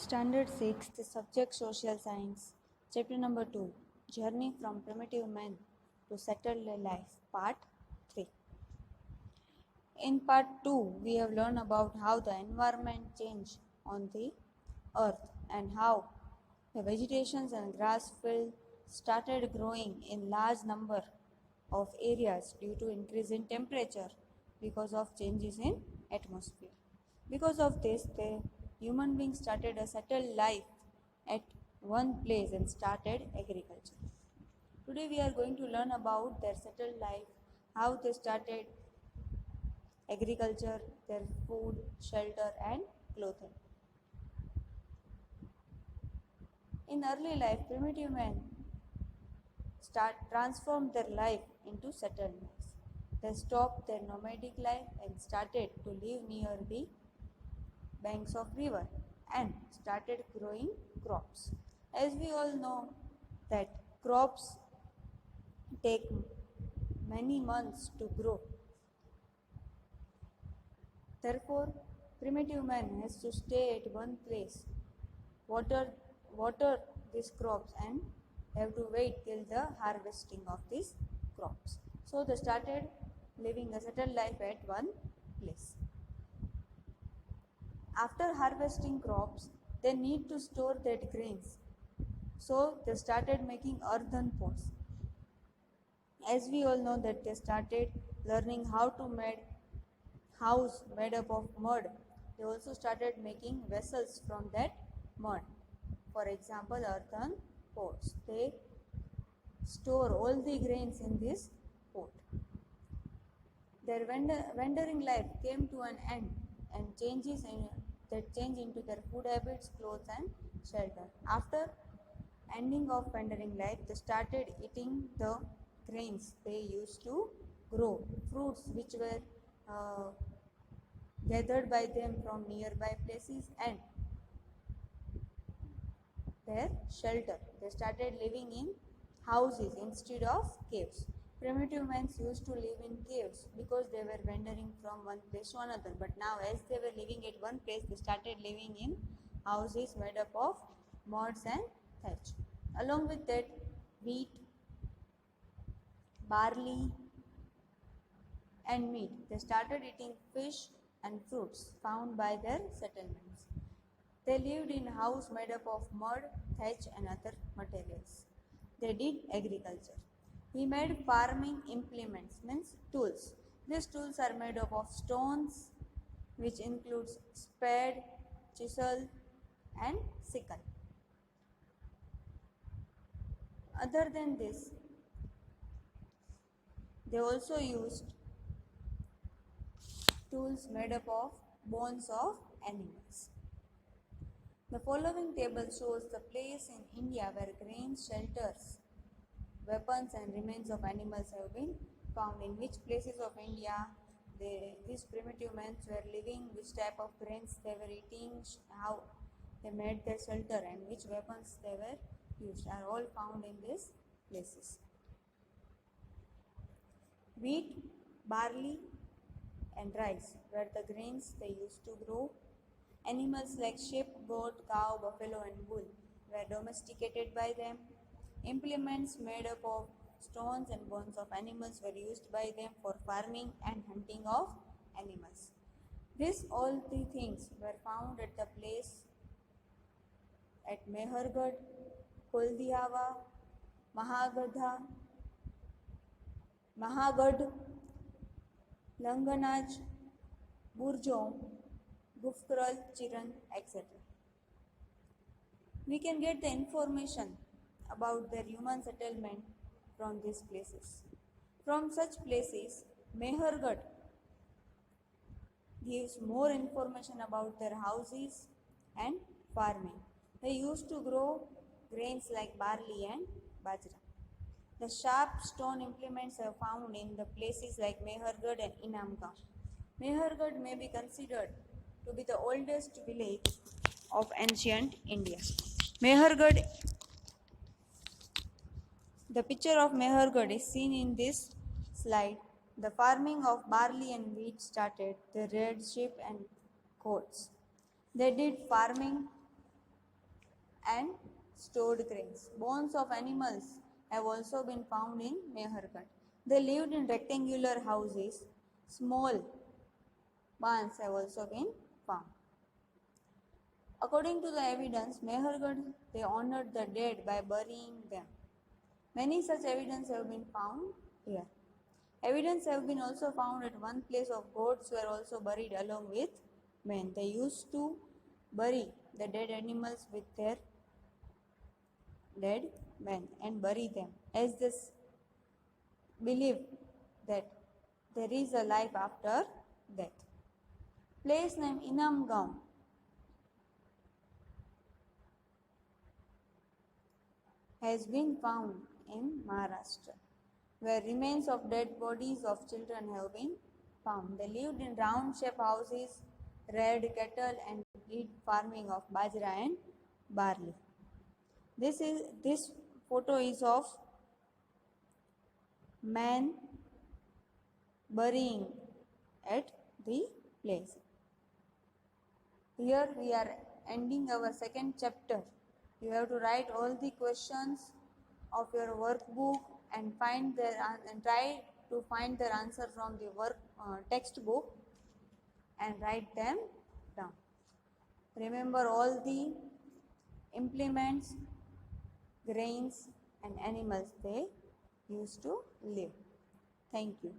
Standard 6, the subject Social Science, Chapter number 2, Journey from Primitive Man to Settled Life, Part 3. In Part 2, we have learned about how the environment changed on the earth and how the vegetations and grass field started growing in large number of areas due to increase in temperature because of changes in atmosphere. Because of this, the human beings started a settled life at one place and started agriculture. Today we are going to learn about their settled life, how they started agriculture, their food, shelter and clothing. In early life, primitive men transformed their life into settlements. They stopped their nomadic life and started to live near the banks of river and started growing crops. As we all know that crops take many months to grow. Therefore, primitive man has to stay at one place, water, water these crops and have to wait till the harvesting of these crops. So they started living a settled life at one place. After harvesting crops, they need to store that grains. So they started making earthen pots. As we all know that they started learning how to make house made up of mud. They also started making vessels from that mud. For example, earthen pots. They store all the grains in this pot. Their wandering life came to an end and changes that change into their food habits, clothes and shelter. After ending of wandering life, they started eating the grains they used to grow, fruits which were gathered by them from nearby places and their shelter. They started living in houses instead of caves. Primitive men used to live in caves because they were wandering from one place to another. But now, as they were living at one place, they started living in houses made up of muds and thatch. Along with that, wheat, barley, and meat. They started eating fish and fruits found by their settlements. They lived in a house made up of mud, thatch and other materials. They did agriculture. He made farming implements, means tools. These tools are made up of stones, which includes spade, chisel and sickle. Other than this, they also used tools made up of bones of animals. The following table shows the place in India where grains, shelters, weapons and remains of animals have been found. In which places of India these primitive men were living, which type of grains they were eating, how they made their shelter and which weapons they were used are all found in these places. Wheat, barley and rice were the grains they used to grow. Animals like sheep, goat, cow, buffalo and bull were domesticated by them. Implements made up of stones and bones of animals were used by them for farming and hunting of animals. These all the things were found at the place at Mehergarh, Koldiawa, Mahagadh, Langanaj, Burjom, Gufkral, Chiran, etc. We can get the information about their human settlement from these places. From such places, Mehergarh gives more information about their houses and farming. They used to grow grains like barley and bajra. The sharp stone implements are found in the places like Mehergarh and Inamgaon. Mehergarh may be considered to be the oldest village of ancient India. Mehergarh, the picture of Mehergarh is seen in this slide. The farming of barley and wheat started. They reared sheep and goats. They did farming and stored grains. Bones of animals have also been found in Mehergarh. They lived in rectangular houses. Small barns have also been found. According to the evidence, Mehergarh, they honored the dead by burying them. Many such evidence have been found here. Evidence have been also found at one place of goats were also buried along with men. They used to bury the dead animals with their dead men and bury them, as this believe that there is a life after death. Place name Inamgaon has been found in Maharashtra, where remains of dead bodies of children have been found. They lived in round-shaped houses, reared cattle, and did farming of bajra and barley. This photo is of man burying at the place. Here we are ending our second chapter. You have to write all the questions of your workbook and try to find their answer from the textbook and write them down. Remember all the implements, grains and animals they used to live. Thank you.